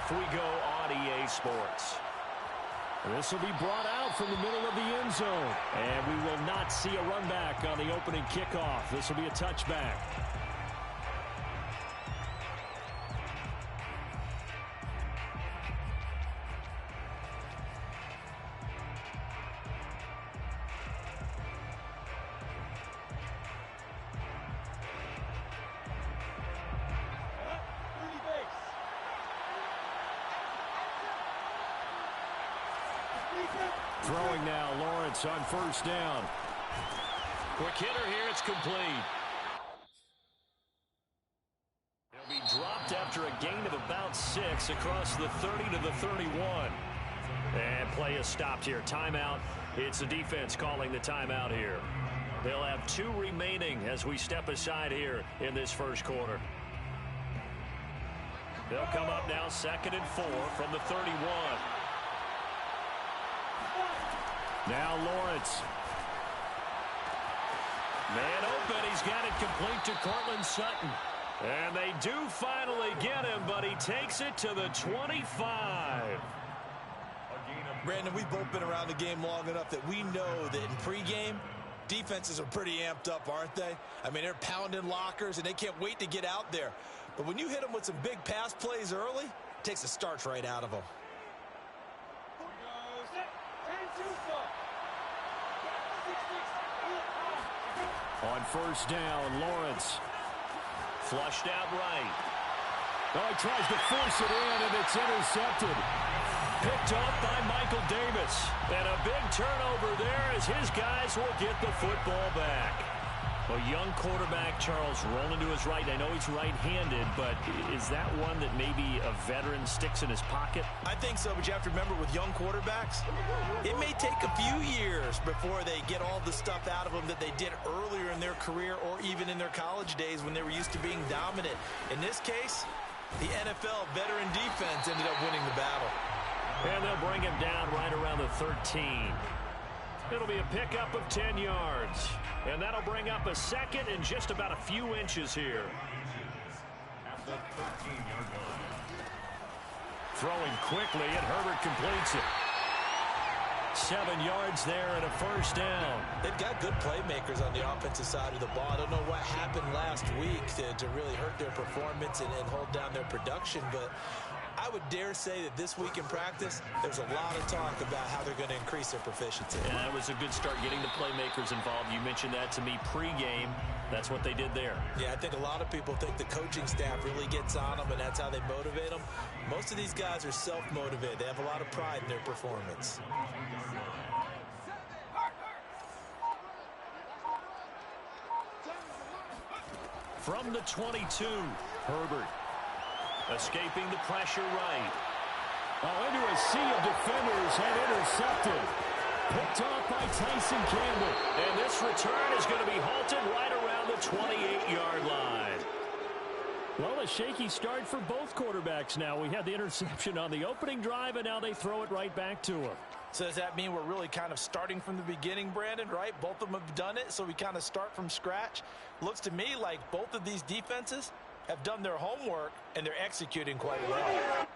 off we go on EA Sports. This will be brought out from the middle of the end zone. And we will not see a run back on the opening kickoff. This will be a touchback. Throwing now, Lawrence on first down. Quick hitter here, it's complete. He'll be dropped after a gain of about 6 across the 30 to the 31. And play is stopped here. Timeout. It's the defense calling the timeout here. They'll have 2 remaining as we step aside here in this first quarter. They'll come up now 2nd and 4 from the 31. Now Lawrence. Man open. He's got it complete to Cortland Sutton. And they do finally get him, but he takes it to the 25. Brandon, we've both been around the game long enough that we know that in pregame, defenses are pretty amped up, aren't they? I mean, they're pounding lockers, and they can't wait to get out there. But when you hit them with some big pass plays early, it takes the starch right out of them. On first down, Lawrence. Flushed out right. Oh, he tries to force it in, and it's intercepted. Picked up by Michael Davis. And a big turnover there as his guys will get the football back. A young quarterback, Charles, rolling to his right. I know he's right-handed, but is that one that maybe a veteran sticks in his pocket? I think so, but you have to remember with young quarterbacks, it may take a few years before they get all the stuff out of them that they did earlier in their career or even in their college days when they were used to being dominant. In this case, the NFL veteran defense ended up winning the battle. And they'll bring him down right around the 13. It'll be a pickup of 10 yards. And that'll bring up a 2nd and just about a few inches here. At the 13-yard line. Throwing quickly, and Herbert completes it. 7 yards there and a first down. They've got good playmakers on the offensive side of the ball. I don't know what happened last week to really hurt their performance and hold down their production, but I would dare say that this week in practice, there's a lot of talk about how they're going to increase their proficiency. And that was a good start getting the playmakers involved. You mentioned that to me pregame. That's what they did there. Yeah, I think a lot of people think the coaching staff really gets on them, and that's how they motivate them. Most of these guys are self-motivated. They have a lot of pride in their performance. From the 22, Herbert. Escaping the pressure right. Oh, into a sea of defenders and intercepted. Picked off by Tyson Campbell. And this return is going to be halted right around the 28-yard line. Well, a shaky start for both quarterbacks now. We had the interception on the opening drive, and now they throw it right back to him. So does that mean we're really kind of starting from the beginning, Brandon, right? Both of them have done it, so we kind of start from scratch. Looks to me like both of these defenses have done their homework, and they're executing quite well.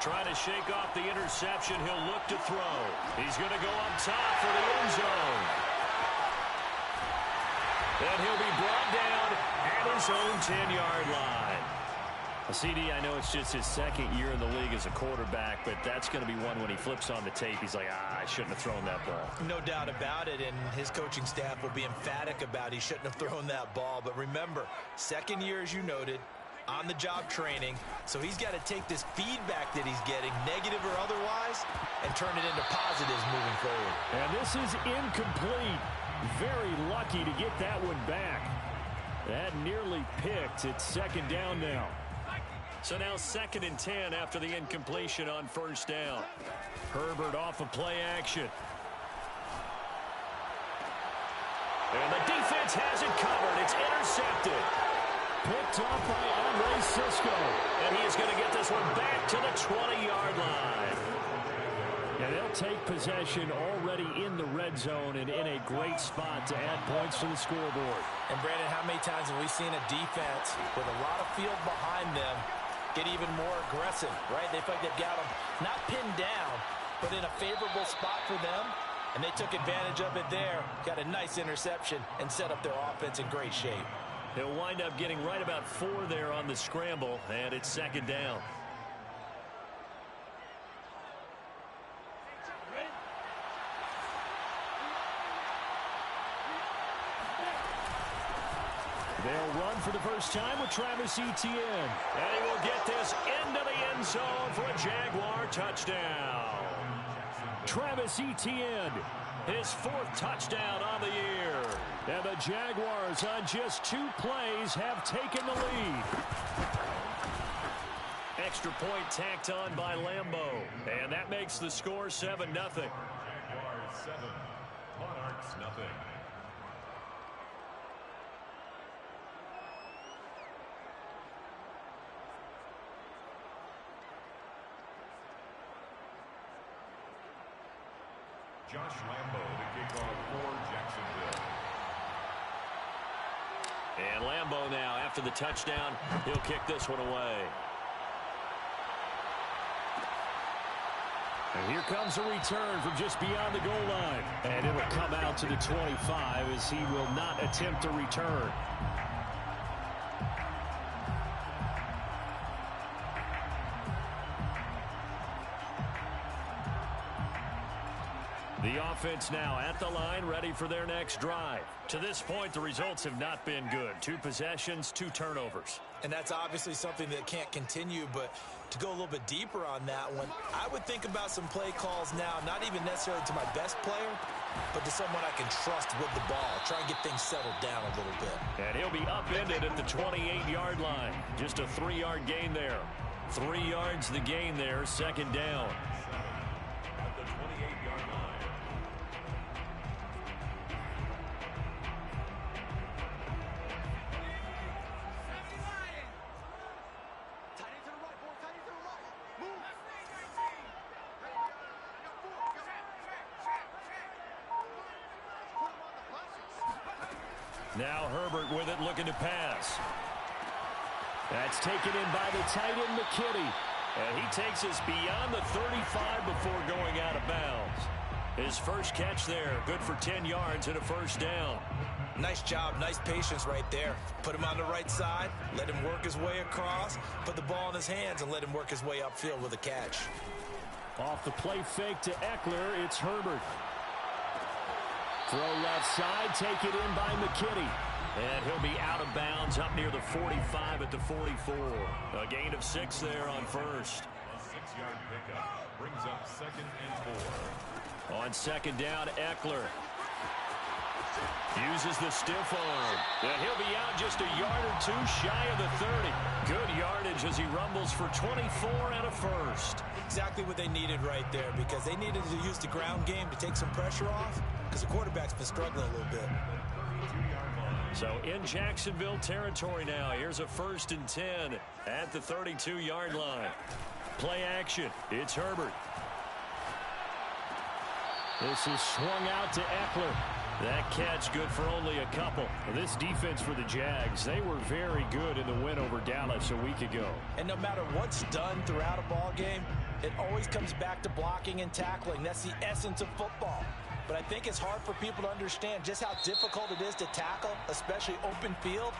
Trying to shake off the interception. He'll look to throw. He's going to go up top for the end zone. And he'll be brought down at his own 10-yard line. CD, I know it's just his 2nd year in the league as a quarterback, but that's going to be one when he flips on the tape. He's like, I shouldn't have thrown that ball. No doubt about it, and his coaching staff will be emphatic about he shouldn't have thrown that ball. But remember, 2nd year, as you noted, on-the-job training, so he's got to take this feedback that he's getting, negative or otherwise, and turn it into positives moving forward. And this is incomplete. Very lucky to get that one back. That nearly picked. It's 2nd down now. So now 2nd and 10 after the incompletion on first down. Herbert off of play action. And the defense has it covered. It's intercepted. Picked off by Andre Cisco. And he is going to get this one back to the 20-yard line. And they'll take possession already in the red zone and in a great spot to add points to the scoreboard. And, Brandon, how many times have we seen a defense with a lot of field behind them get even more aggressive, right? They feel like they've got them not pinned down, but in a favorable spot for them, and they took advantage of it there, got a nice interception, and set up their offense in great shape. He'll wind up getting right about 4 there on the scramble, and it's second down. They'll run for the first time with Travis Etienne. And he will get this into the end zone for a Jaguar touchdown. Travis Etienne, his 4th touchdown on the year. And the Jaguars on just 2 plays have taken the lead. Extra point tacked on by Lambeau. And that makes the score 7-0. Jaguars 7, Monarchs nothing. Josh Lambeau to kick off for Jacksonville. And Lambeau now, after the touchdown, he'll kick this one away. And here comes a return from just beyond the goal line. And it'll come out to the 25 as he will not attempt a return. The offense now at the line, ready for their next drive. To this point, the results have not been good. 2 possessions, 2 turnovers. And that's obviously something that can't continue, but to go a little bit deeper on that one, I would think about some play calls now, not even necessarily to my best player, but to someone I can trust with the ball. Try and get things settled down a little bit. And he'll be upended at the 28-yard line. Just a 3-yard gain there. 3 yards the gain there, second down. At the 28-yard line. Now Herbert with it, looking to pass. That's taken in by the tight end, McKitty. And he takes us beyond the 35 before going out of bounds. His first catch there, good for 10 yards and a first down. Nice job, nice patience right there. Put him on the right side, let him work his way across, put the ball in his hands, and let him work his way upfield with a catch. Off the play fake to Eckler, it's Herbert. Throw left side, take it in by McKitty. And he'll be out of bounds up near the 45 at the 44. A gain of 6 there on first. A 6-yard pickup brings up 2nd and 4. On second down, Eckler uses the stiff arm. And he'll be out just a yard or 2 shy of the 30. Good yardage as he rumbles for 24 and a first. Exactly what they needed right there, because they needed to use the ground game to take some pressure off, because the quarterback's been struggling a little bit. So in Jacksonville territory now. Here's a 1st and 10 at the 32-yard line. Play action. It's Herbert. This is swung out to Eckler. That catch good for only a couple. This defense for the Jags, they were very good in the win over Dallas a week ago. And no matter what's done throughout a ball game, it always comes back to blocking and tackling. That's the essence of football. But I think it's hard for people to understand just how difficult it is to tackle, especially open field.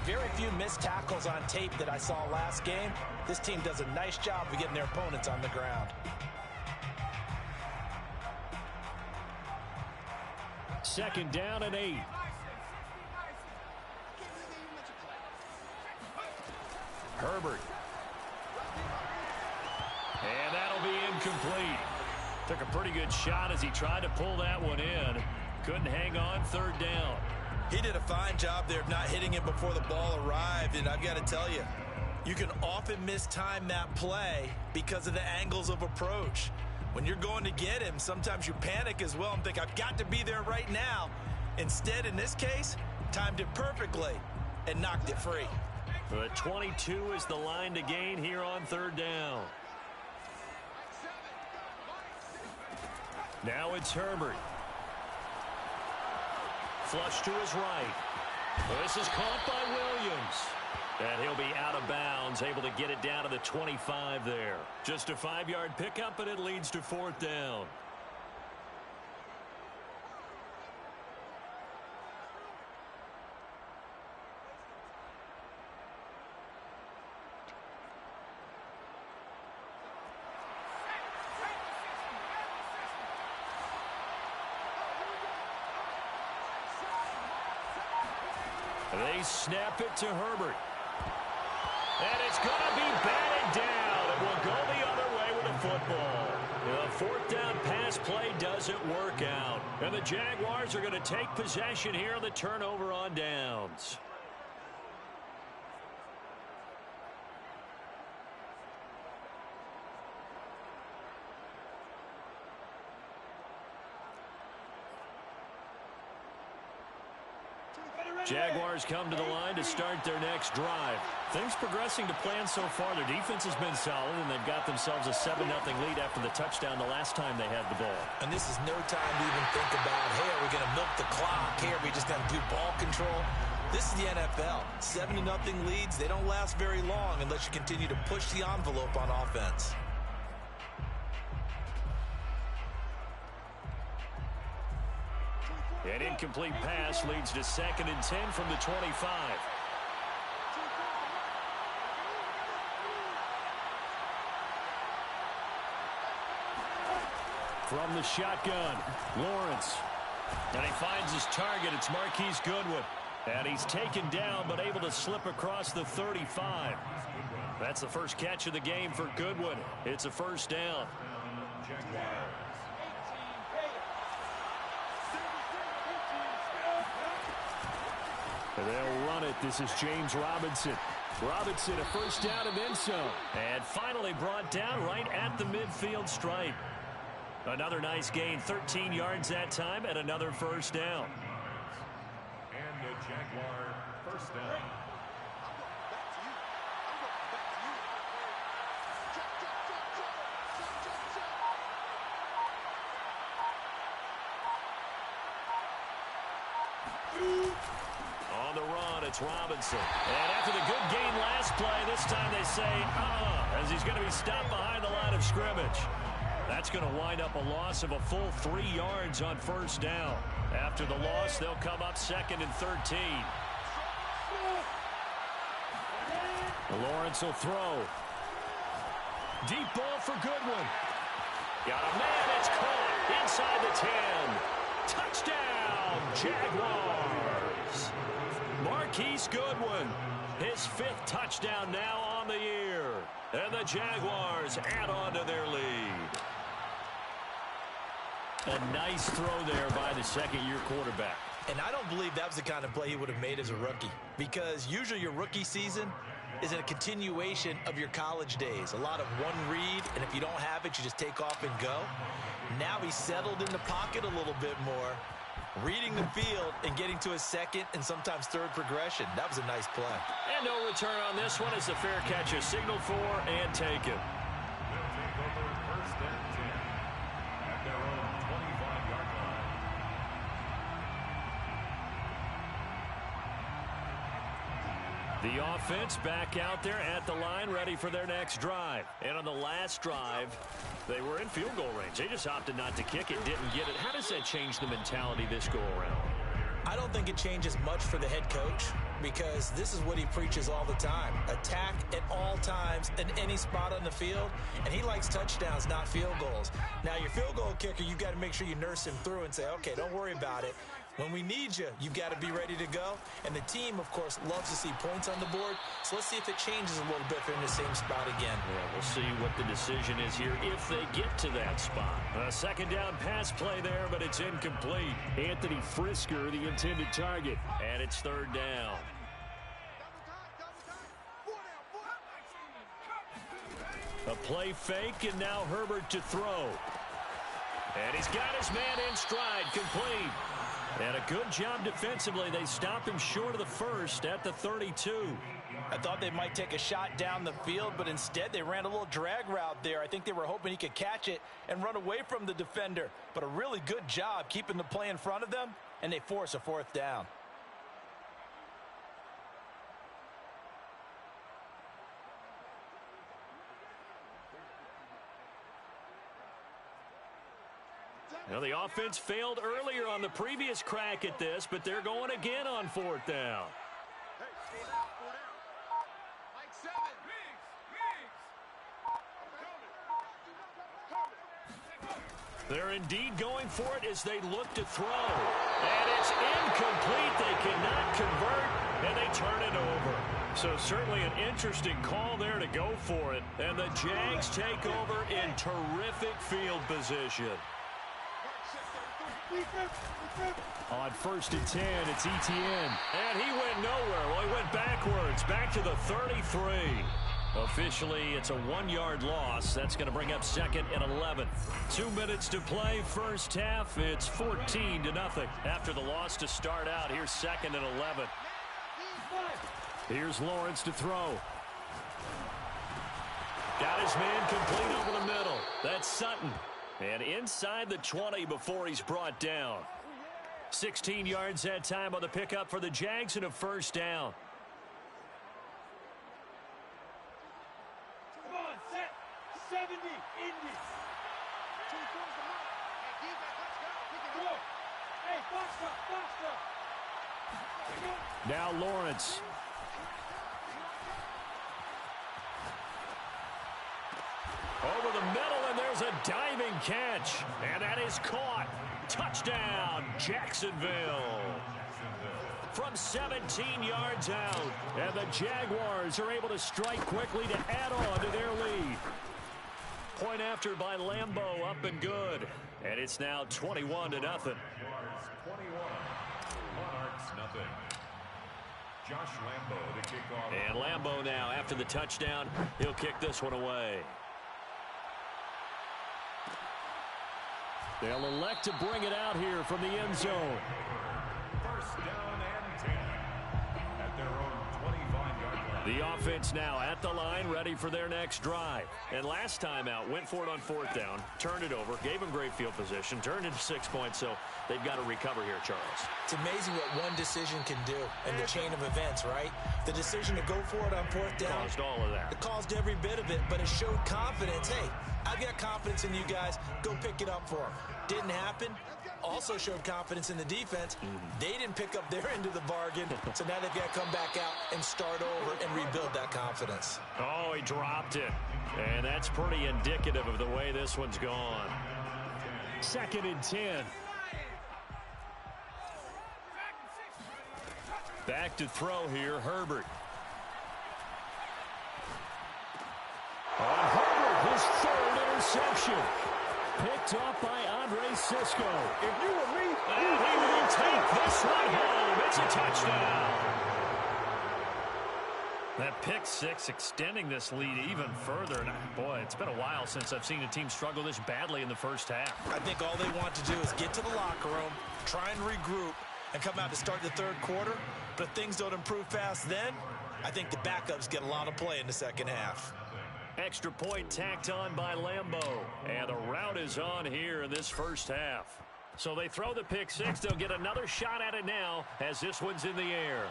Very few missed tackles on tape that I saw last game. This team does a nice job of getting their opponents on the ground. Second down and 8. Herbert. And that'll be incomplete. Took a pretty good shot as he tried to pull that one in. Couldn't hang on, third down. He did a fine job there of not hitting it before the ball arrived, and I've got to tell you, you can often mistime that play because of the angles of approach. When you're going to get him, sometimes you panic as well and think, I've got to be there right now. Instead, in this case, timed it perfectly and knocked it free. But 22 is the line to gain here on third down. Now it's Herbert. Flush to his right. This is caught by Williams. And he'll be out of bounds, able to get it down to the 25 there. Just a 5-yard pickup, and it leads to 4th down. They snap it to Herbert. And it's going to be batted down. It will go the other way with the football. The 4th down pass play doesn't work out. And the Jaguars are going to take possession here on the turnover on downs. Jaguars come to the line to start their next drive. Things progressing to plan so far. Their defense has been solid, and they've got themselves a 7-0 lead after the touchdown the last time they had the ball. And this is no time to even think about, hey, are we going to milk the clock? Hey, are we just going to do ball control? This is the NFL. 7-0 leads, they don't last very long unless you continue to push the envelope on offense. An incomplete pass leads to 2nd and 10 from the 25. From the shotgun, Lawrence. And he finds his target. It's Marquise Goodwin. And he's taken down but able to slip across the 35. That's the first catch of the game for Goodwin. It's a 1st down. They'll run it. This is James Robinson. Robinson, a 1st down and then some. And finally brought down right at the midfield stripe. Another nice gain, 13 yards that time, and another 1st down. And the Jaguar 1st down. On the run, it's Robinson. And after the good gain last play, this time they say, as he's going to be stopped behind the line of scrimmage. That's going to wind up a loss of a full 3 yards on 1st down. After the loss, they'll come up 2nd and 13. Lawrence will throw. Deep ball for Goodwin. Got a man, it's caught inside the 10. Touchdown, Jaguars. Marquise Goodwin, his 5th touchdown now on the year. And the Jaguars add on to their lead. A nice throw there by the 2nd-year quarterback. And I don't believe that was the kind of play he would have made as a rookie, because usually your rookie season is a continuation of your college days. A lot of one read, and if you don't have it, you just take off and go. Now he's settled in the pocket a little bit more, reading the field and getting to a 2nd and sometimes 3rd progression. That was a nice play. And no return on this one as the fair catch is signaled for and taken. They'll take over 1st and 10 at their own 25-yard line. The offense back out there at the line, ready for their next drive. And on the last drive, they were in field goal range. They just opted not to kick it, didn't get it. How does that change the mentality this go-around? I don't think it changes much for the head coach, because this is what he preaches all the time. Attack at all times in any spot on the field, and he likes touchdowns, not field goals. Now, your field goal kicker, you've got to make sure you nurse him through and say, okay, don't worry about it. When we need you, you've got to be ready to go. And the team, of course, loves to see points on the board. So let's see if it changes a little bit if they're in the same spot again. Yeah, we'll see what the decision is here if they get to that spot. A 2nd down pass play there, but it's incomplete. Anthony Frisker, the intended target. And it's 3rd down. A play fake, and now Herbert to throw. And he's got his man in stride, complete. And a good job defensively. They stopped him short of the first at the 32. I thought they might take a shot down the field, but instead they ran a little drag route there. I think they were hoping he could catch it and run away from the defender. But a really good job keeping the play in front of them, and they force a fourth down. Well, the offense failed earlier on the previous crack at this, but they're going again on fourth down. They're indeed going for it as they look to throw. And it's incomplete. They cannot convert, and they turn it over. So certainly an interesting call there to go for it. And the Jags take over in terrific field position. On 1st and 10, it's Etienne. And he went nowhere. Well, he went backwards, back to the 33. Officially, it's a 1-yard loss. That's going to bring up 2nd and 11. 2 minutes to play, first half. It's 14-0 after the loss to start out. Here's 2nd and 11. Here's Lawrence to throw. Got his man complete over the middle. That's Sutton. And inside the 20 before he's brought down. 16 yards that time on the pickup for the Jags and a first down. Come on, set. 70, Indy. Come on. Hey, Foxtrot. Now Lawrence. Over the middle, and there's a diving catch. And that is caught. Touchdown, Jacksonville. From 17 yards out. And the Jaguars are able to strike quickly to add on to their lead. Point after by Lambeau, up and good. And it's now 21-0. Monarchs 21. Monarchs nothing. Josh Lambeau to kick off. And Lambeau now, after the touchdown, he'll kick this one away. They'll elect to bring it out here from the end zone. First down and 10 at their own 25-yard line. The offense now at the line, ready for their next drive. And last time out, went for it on fourth down, turned it over, gave them great field position, turned into 6 points, so they've got to recover here, Charles. It's amazing what one decision can do in the chain of events, right? The decision to go for it on fourth down. Caused all of that. It caused every bit of it, but it showed confidence. Hey, I've got confidence in you guys. Go pick it up for them. Didn't happen. Also showed confidence in the defense. They didn't pick up their end of the bargain, so now they've got to come back out and start over and rebuild that confidence. Oh, he dropped it. And that's pretty indicative of the way this one's gone. 2nd and 10. Back to throw here, Herbert. On Herbert, his 3rd interception. Picked off by Andre Cisco. If you were me, And he will take this one home. It's a touchdown. That pick six extending this lead even further. And boy, it's been a while since I've seen a team struggle this badly in the first half. I think all they want to do is get to the locker room, try and regroup, and come out to start the third quarter. But if things don't improve fast then, I think the backups get a lot of play in the second half. Extra point tacked on by Lambeau. And the route is on here in this first half. So they throw the pick six. They'll get another shot at it now as this one's in the air.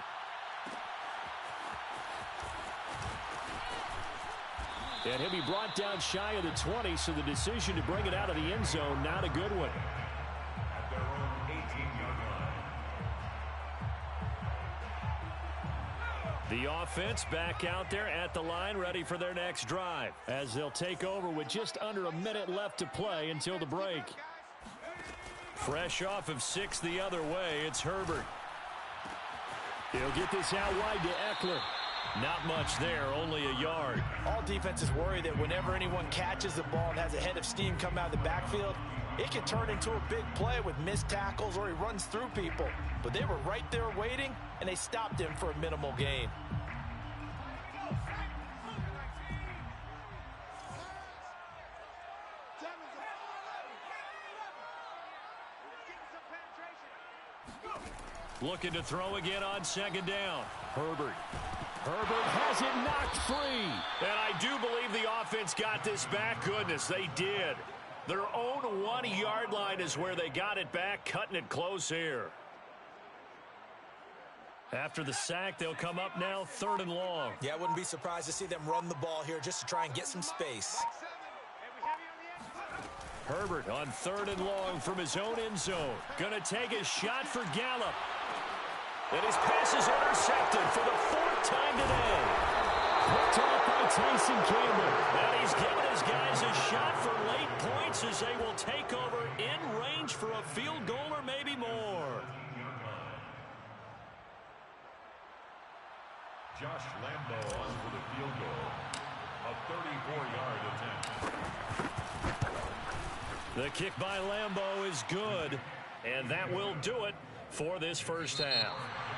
And he'll be brought down shy of the 20, so the decision to bring it out of the end zone, not a good one. At their own 18-yard line. The offense back out there at the line, ready for their next drive, as they'll take over with just under a minute left to play until the break. Fresh off of 6 the other way, it's Herbert. He'll get this out wide to Eckler. Not much there, only a yard. All defenses worry that whenever anyone catches the ball and has a head of steam come out of the backfield, it can turn into a big play with missed tackles or he runs through people. But they were right there waiting, and they stopped him for a minimal gain. Looking to throw again on second down. Herbert. Herbert has it knocked free. And I do believe the offense got this back. Goodness, they did. Their own 1-yard line is where they got it back, cutting it close here. After the sack, they'll come up now 3rd and long. Yeah, I wouldn't be surprised to see them run the ball here just to try and get some space. Herbert on 3rd and long from his own end zone. Going to take a shot for Gallup. And his pass is intercepted for the 4th time today. Picked off by Tyson Campbell. And he's given his guys a shot for late points as they will take over in range for a field goal or maybe more. Josh Lambo on for the field goal. A 34-yard attempt. The kick by Lambo is good. And that will do it for this first half.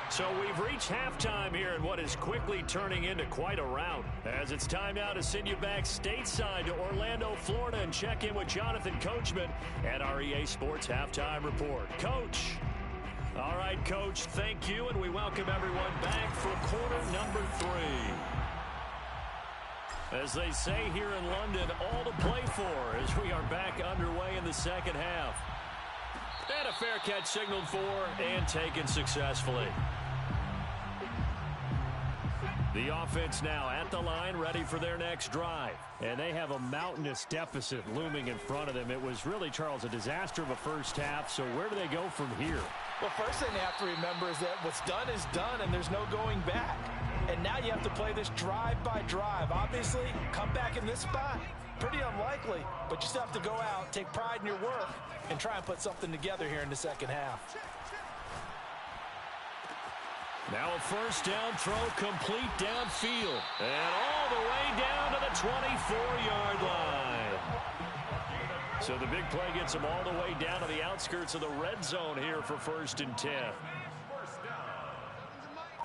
So we've reached halftime here in what is quickly turning into quite a rout. As it's time now to send you back stateside to Orlando, Florida, and check in with Jonathan Coachman at our EA Sports Halftime Report. Coach. All right, Coach, thank you, and we welcome everyone back for quarter number 3. As they say here in London, all to play for as we are back underway in the second half. And a fair catch signaled for and taken successfully. The offense now at the line, ready for their next drive. And they have a mountainous deficit looming in front of them. It was really, Charles, a disaster of a first half. So where do they go from here? Well, first thing they have to remember is that what's done is done, and there's no going back. And now you have to play this drive by drive. Obviously, come back in this spot. Pretty unlikely, but you still have to go out, take pride in your work, and try and put something together here in the second half. Now a first down throw complete downfield. And all the way down to the 24-yard line. So the big play gets them all the way down to the outskirts of the red zone here for 1st and 10. First down.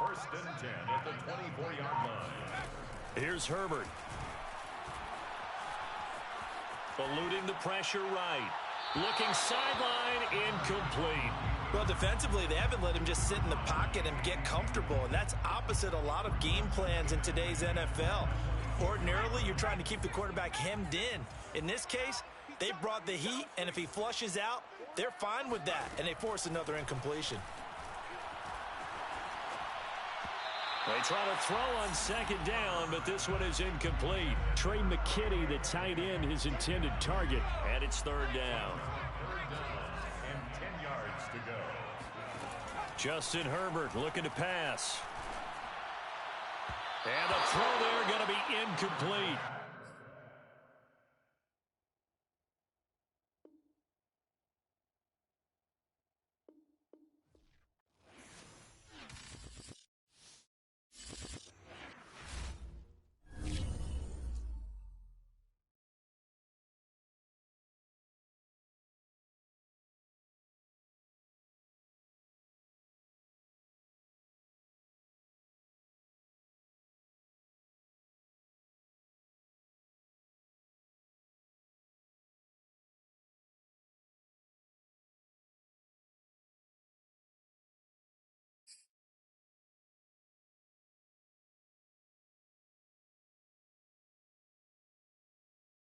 1st and 10 at the 24-yard line. Here's Herbert. Eluding the pressure right. Looking sideline, incomplete. Well, defensively, they haven't let him just sit in the pocket and get comfortable, and that's opposite a lot of game plans in today's NFL. Ordinarily, you're trying to keep the quarterback hemmed in. In this case, they brought the heat, and if he flushes out, they're fine with that, and they force another incompletion. They try to throw on second down, but this one is incomplete. Trey McKinney, the tight end, his intended target, and it's 3rd down. And 10 yards to go. Justin Herbert looking to pass. And the throw there going to be incomplete.